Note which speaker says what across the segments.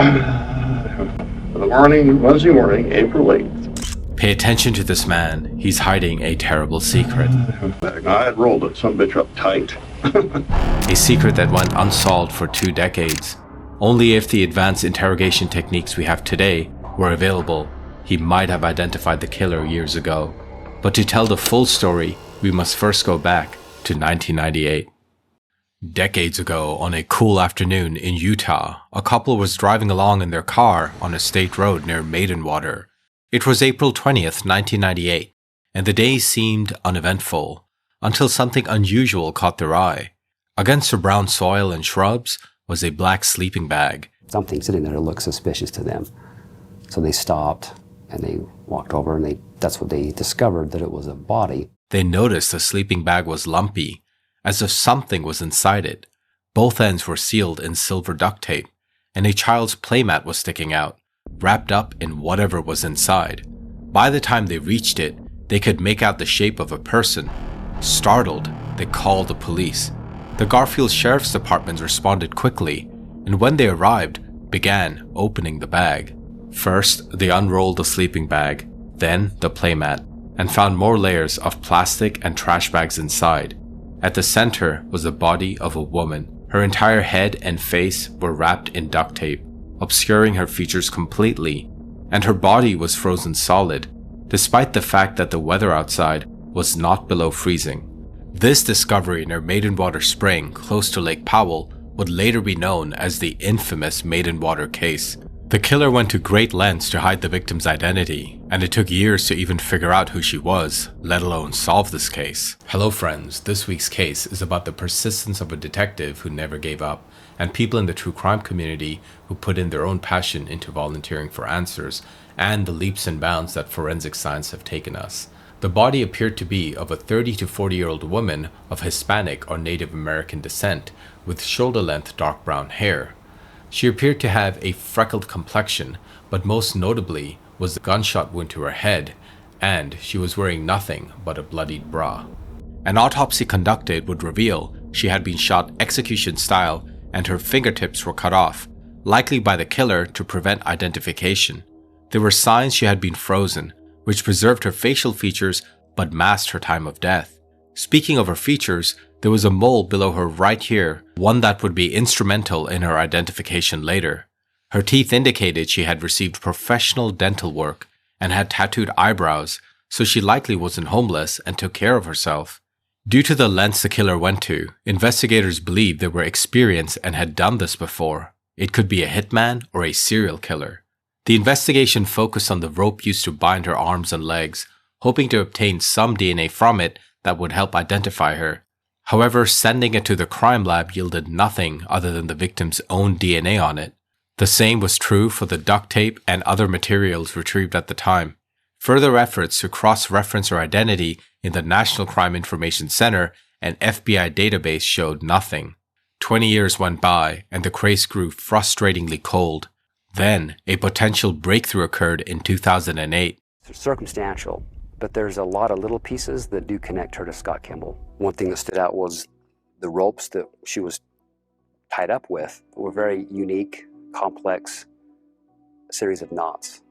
Speaker 1: The morning, Wednesday morning, April 8th.
Speaker 2: Pay attention to this man. He's hiding a terrible secret.
Speaker 1: I had rolled it, some bitch up tight.
Speaker 2: A secret that went unsolved for 2 decades. Only if the advanced interrogation techniques we have today were available, he might have identified the killer years ago. But to tell the full story, we must first go back to 1998. Decades ago, on a cool afternoon in Utah, a couple was driving along in their car on a state road near Maidenwater. It was April 20th, 1998, and the day seemed uneventful, until something unusual caught their eye. Against the brown soil and shrubs was a black sleeping bag.
Speaker 3: Something sitting there looked suspicious to them. So they stopped and they walked over, and that's what they discovered, that it was a body.
Speaker 2: They noticed the sleeping bag was lumpy, as if something was inside it. Both ends were sealed in silver duct tape, and a child's playmat was sticking out, wrapped up in whatever was inside. By the time they reached it, they could make out the shape of a person. Startled, they called the police. The Garfield Sheriff's Department responded quickly, and when they arrived, began opening the bag. First, they unrolled the sleeping bag, then the playmat, and found more layers of plastic and trash bags inside. At the center was the body of a woman. Her entire head and face were wrapped in duct tape, obscuring her features completely, and her body was frozen solid, despite the fact that the weather outside was not below freezing. This discovery near Maidenwater Spring, close to Lake Powell, would later be known as the infamous Maidenwater case. The killer went to great lengths to hide the victim's identity, and it took years to even figure out who she was, let alone solve this case. Hello friends, this week's case is about the persistence of a detective who never gave up, and people in the true crime community who put in their own passion into volunteering for answers, and the leaps and bounds that forensic science have taken us. The body appeared to be of a 30 to 40-year-old woman of Hispanic or Native American descent, with shoulder-length dark brown hair. She appeared to have a freckled complexion, but most notably was the gunshot wound to her head, and she was wearing nothing but a bloodied bra. An autopsy conducted would reveal she had been shot execution style and her fingertips were cut off, likely by the killer to prevent identification. There were signs she had been frozen, which preserved her facial features but masked her time of death. Speaking of her features, there was a mole below her right ear, one that would be instrumental in her identification later. Her teeth indicated she had received professional dental work and had tattooed eyebrows, so she likely wasn't homeless and took care of herself. Due to the lengths the killer went to, investigators believed they were experienced and had done this before. It could be a hitman or a serial killer. The investigation focused on the rope used to bind her arms and legs, hoping to obtain some DNA from it that would help identify her. However, sending it to the crime lab yielded nothing other than the victim's own DNA on it. The same was true for the duct tape and other materials retrieved at the time. Further efforts to cross-reference her identity in the National Crime Information Center and FBI database showed nothing. 20 years went by and the case grew frustratingly cold. Then, a potential breakthrough occurred in 2008.
Speaker 3: It's circumstantial, but there's a lot of little pieces that do connect her to Scott Kimball. One thing that stood out was the ropes that she was tied up with were very unique, complex series of knots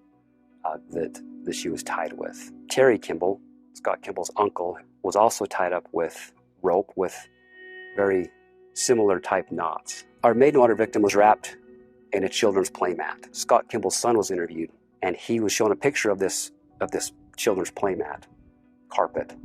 Speaker 3: that she was tied with. Terry Kimball, Scott Kimball's uncle, was also tied up with rope with very similar type knots. Our Maidenwater victim was wrapped in a children's playmat. Scott Kimball's son was interviewed, and he was shown a picture of this children's playmat carpet,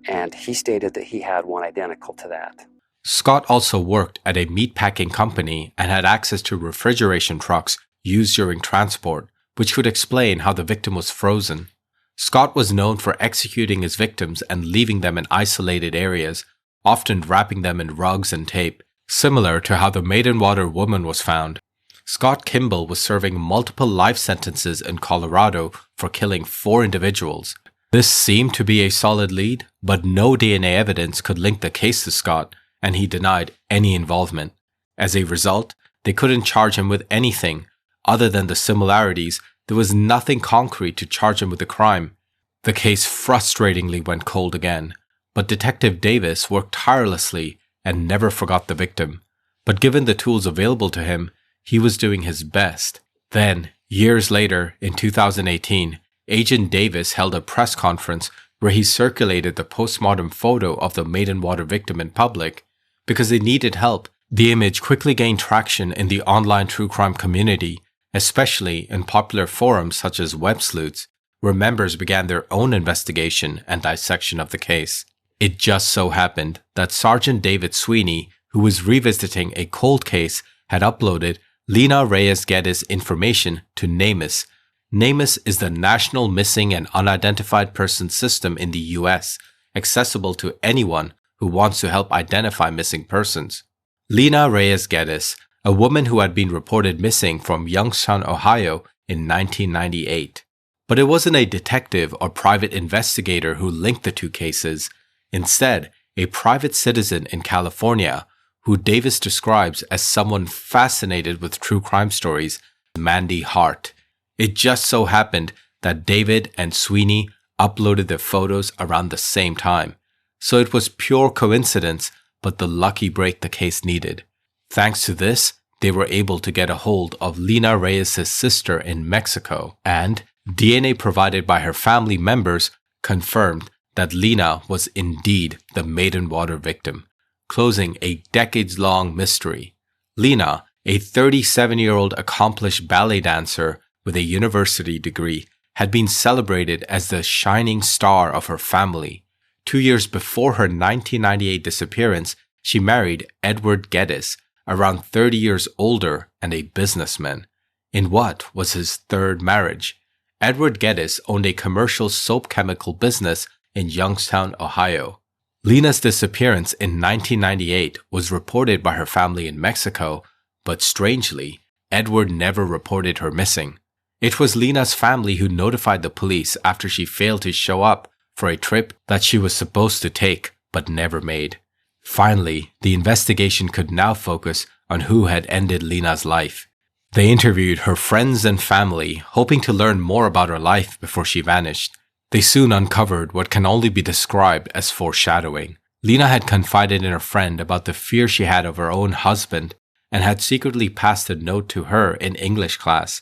Speaker 3: and he stated that he had one identical to that.
Speaker 2: Scott also worked at a meatpacking company and had access to refrigeration trucks used during transport, which would explain how the victim was frozen. Scott was known for executing his victims and leaving them in isolated areas, often wrapping them in rugs and tape, similar to how the Maidenwater woman was found. Scott Kimball was serving multiple life sentences in Colorado for killing 4 individuals. This seemed to be a solid lead, but no DNA evidence could link the case to Scott, and he denied any involvement. As a result, they couldn't charge him with anything. Other than the similarities, there was nothing concrete to charge him with the crime. The case frustratingly went cold again, but Detective Davis worked tirelessly and never forgot the victim. But given the tools available to him, he was doing his best. Then, years later, in 2018, Agent Davis held a press conference where he circulated the postmortem photo of the Maidenwater victim in public. Because they needed help, the image quickly gained traction in the online true crime community, especially in popular forums such as Websleuths, where members began their own investigation and dissection of the case. It just so happened that Sergeant David Sweeney, who was revisiting a cold case, had uploaded Lina Reyes Geddes information to NamUs. NamUs is the National Missing and Unidentified Persons System in the US, accessible to anyone who wants to help identify missing persons. Lina Reyes Geddes, a woman who had been reported missing from Youngstown, Ohio in 1998. But it wasn't a detective or private investigator who linked the two cases. Instead, a private citizen in California, who Davis describes as someone fascinated with true crime stories, Mandy Hart. It just so happened that David and Sweeney uploaded their photos around the same time. So it was pure coincidence, but the lucky break the case needed. Thanks to this, they were able to get a hold of Lina Reyes' sister in Mexico, and DNA provided by her family members confirmed that Lina was indeed the Maidenwater victim, closing a decades-long mystery. Lina, a 37-year-old accomplished ballet dancer with a university degree, had been celebrated as the shining star of her family. 2 years before her 1998 disappearance, she married Edward Geddes, around 30 years older and a businessman. In what was his third marriage? Edward Geddes owned a commercial soap chemical business in Youngstown, Ohio. Lina's disappearance in 1998 was reported by her family in Mexico, but strangely, Edward never reported her missing. It was Lina's family who notified the police after she failed to show up for a trip that she was supposed to take but never made. Finally, the investigation could now focus on who had ended Lina's life. They interviewed her friends and family, hoping to learn more about her life before she vanished. They soon uncovered what can only be described as foreshadowing. Lina had confided in her friend about the fear she had of her own husband and had secretly passed a note to her in English class,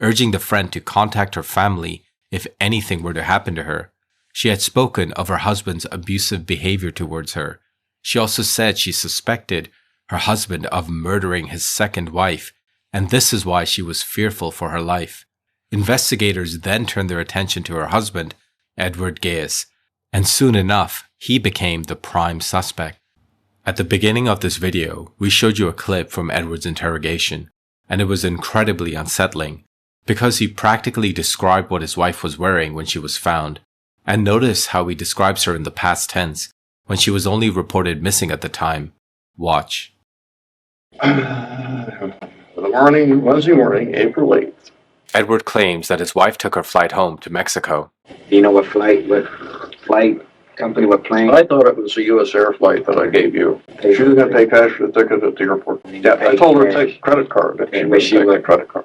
Speaker 2: urging the friend to contact her family if anything were to happen to her. She had spoken of her husband's abusive behavior towards her. She also said she suspected her husband of murdering his second wife, and this is why she was fearful for her life. Investigators then turned their attention to her husband, Edward Geddes, and soon enough, he became the prime suspect. At the beginning of this video, we showed you a clip from Edward's interrogation, and it was incredibly unsettling, because he practically described what his wife was wearing when she was found. And notice how he describes her in the past tense, when she was only reported missing at the time. Watch.
Speaker 1: Wednesday morning, April 8th.
Speaker 2: Edward claims that his wife took her flight home to Mexico.
Speaker 4: Do you know what flight company, what plane?
Speaker 1: I thought it was a U.S. Air flight that I gave you. She was going to pay cash for the ticket at the airport. Yeah, I told her to take a credit card. She would take a credit card.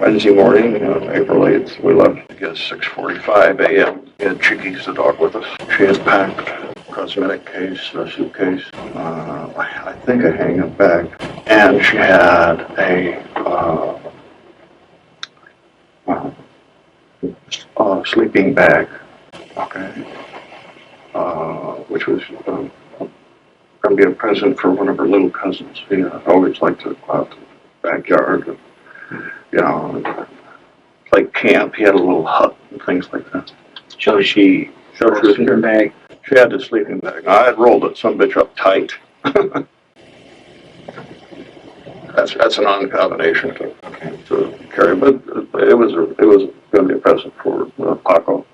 Speaker 1: Wednesday morning, April 8th, we left at 6:45 a.m. We had Chickies, the dog, with us. She had packed a cosmetic case, a suitcase, I think a hang-up bag, and she had a sleeping bag, okay, which was going to be a present for one of her little cousins. She always liked to go out to the backyard and, like camp. He had a little hut and things like that.
Speaker 4: So she
Speaker 1: So she was
Speaker 4: sleeping bag.
Speaker 1: She had the sleeping bag. I had rolled it, some bitch, up tight. That's an odd combination to carry, but it was going to be a present for Paco.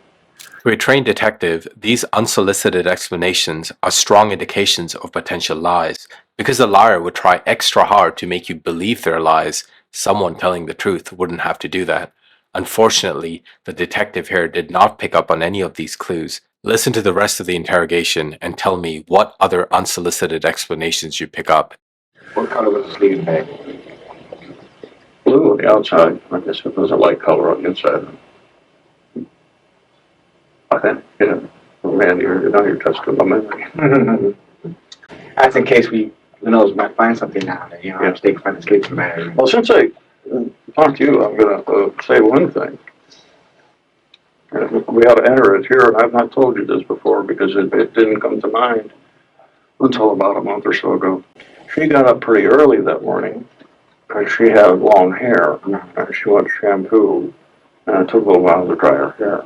Speaker 2: To a trained detective, these unsolicited explanations are strong indications of potential lies. Because the liar would try extra hard to make you believe their lies, someone telling the truth wouldn't have to do that. Unfortunately, the detective here did not pick up on any of these clues. Listen to the rest of the interrogation and tell me what other unsolicited explanations you pick up.
Speaker 4: What color was the sleeping bag?
Speaker 1: Blue on the outside. I guess it was a light color on the inside. I think, man, you're testing my memory.
Speaker 4: That's in case we who knows, might find something now that, you know,
Speaker 1: Yeah.
Speaker 4: they can find a sleeping bag.
Speaker 1: Well, since I talked to you, I'm going to say one thing. We ought to enter it here, and I've not told you this before because it didn't come to mind until about a month or so ago. She got up pretty early that morning, and she had long hair, and she went to shampoo, and it took a little while to dry her hair.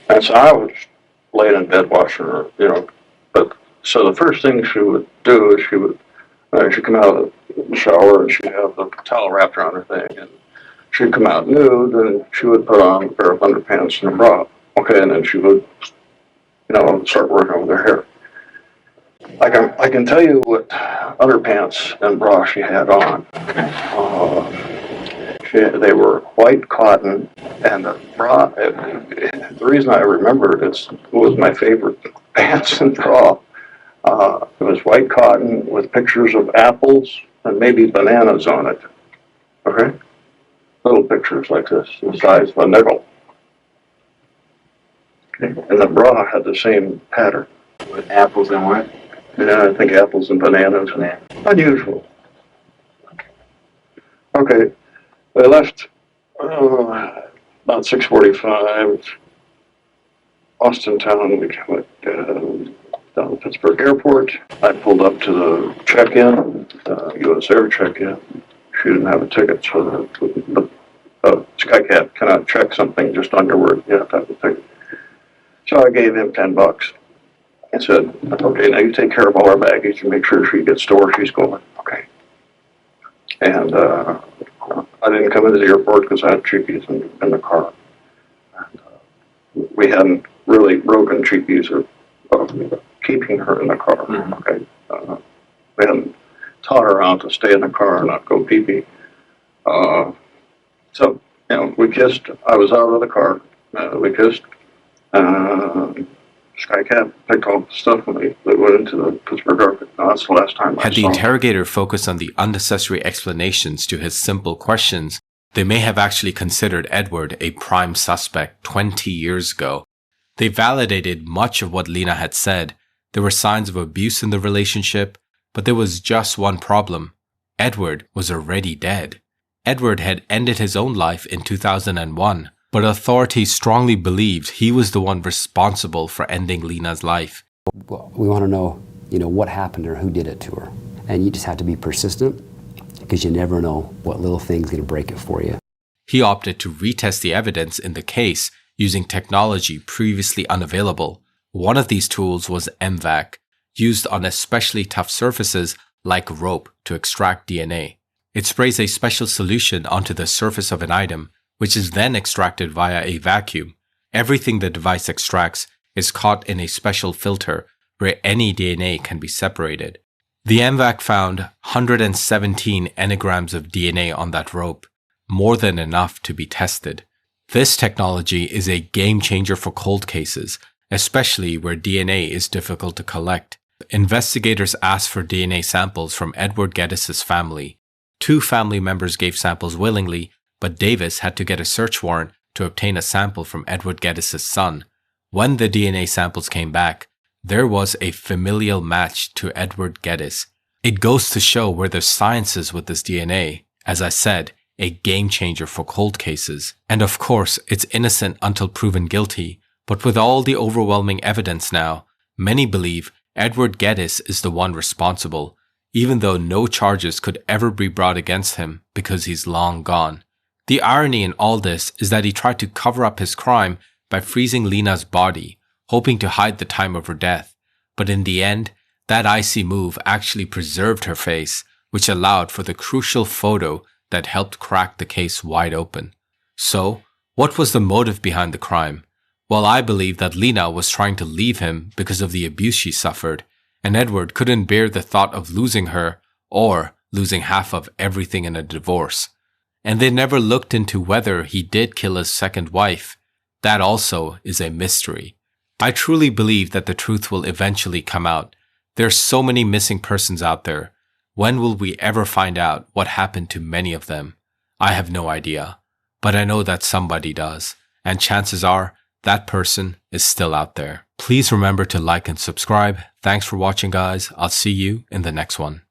Speaker 1: And so I was laying in bed watching her, you know. But so the first thing she would do is she'd come out of the shower and she'd have the towel wrapped around her thing, and she'd come out nude, and she would put on a pair of underpants and a bra. Okay, and then she would, you know, start working with her hair. I can tell you what underpants and bra she had on. They were white cotton, and the bra. The reason I remember it was my favorite pants and bra. It was white cotton with pictures of apples and maybe bananas on it. Okay, little pictures like this, the size of a nickel. Okay. And the bra had the same pattern.
Speaker 4: With apples and what?
Speaker 1: Yeah, I think apples and bananas.
Speaker 4: Yeah.
Speaker 1: Unusual. Okay, I left about 6:45. Austin town. We went down to Pittsburgh Airport. I pulled up to the check-in, U.S. Air check-in. She didn't have a ticket, so the Skycap cannot check something just on your word. You have to have a ticket. So I gave him $10. I said, okay, now you take care of all our baggage and make sure she gets to where she's going. Okay. And I didn't come into the airport because I had Cheekies in the car. And, we hadn't really broken Cheekies of keeping her in the car.
Speaker 4: Mm-hmm.
Speaker 1: Okay. We hadn't taught her how to stay in the car and not go pee-pee. So, you know, we kissed. I was out of the car. We kissed. Skycap picked all the stuff when they went into the Pittsburgh Airport. That's the last time I
Speaker 2: Had the
Speaker 1: saw him.
Speaker 2: interrogator focused on the unnecessary explanations to his simple questions, they may have actually considered Edward a prime suspect 20 years ago. They validated much of what Lena had said. There were signs of abuse in the relationship, but there was just one problem. Edward was already dead. Edward had ended his own life in 2001. But authorities strongly believed he was the one responsible for ending Lena's life.
Speaker 3: Well, we want to know, what happened to her, who did it to her. And you just have to be persistent because you never know what little thing's going to break it for you.
Speaker 2: He opted to retest the evidence in the case using technology previously unavailable. One of these tools was MVAC, used on especially tough surfaces like rope to extract DNA. It sprays a special solution onto the surface of an item, which is then extracted via a vacuum. Everything the device extracts is caught in a special filter where any DNA can be separated. The MVAC found 117 engrams of DNA on that rope, more than enough to be tested. This technology is a game changer for cold cases, especially where DNA is difficult to collect. Investigators asked for DNA samples from Edward Geddes' family. 2 family members gave samples willingly, but Davis had to get a search warrant to obtain a sample from Edward Geddes' son. When the DNA samples came back, there was a familial match to Edward Geddes. It goes to show where the science is with this DNA. As I said, a game changer for cold cases. And of course, it's innocent until proven guilty. But with all the overwhelming evidence now, many believe Edward Geddes is the one responsible, even though no charges could ever be brought against him because he's long gone. The irony in all this is that he tried to cover up his crime by freezing Lena's body, hoping to hide the time of her death. But in the end, that icy move actually preserved her face, which allowed for the crucial photo that helped crack the case wide open. So, what was the motive behind the crime? Well, I believe that Lena was trying to leave him because of the abuse she suffered, and Edward couldn't bear the thought of losing her or losing half of everything in a divorce. And they never looked into whether he did kill his second wife. That also is a mystery. I truly believe that the truth will eventually come out. There's so many missing persons out there. When will we ever find out what happened to many of them? I have no idea. But I know that somebody does. And chances are, that person is still out there. Please remember to like and subscribe. Thanks for watching, guys. I'll see you in the next one.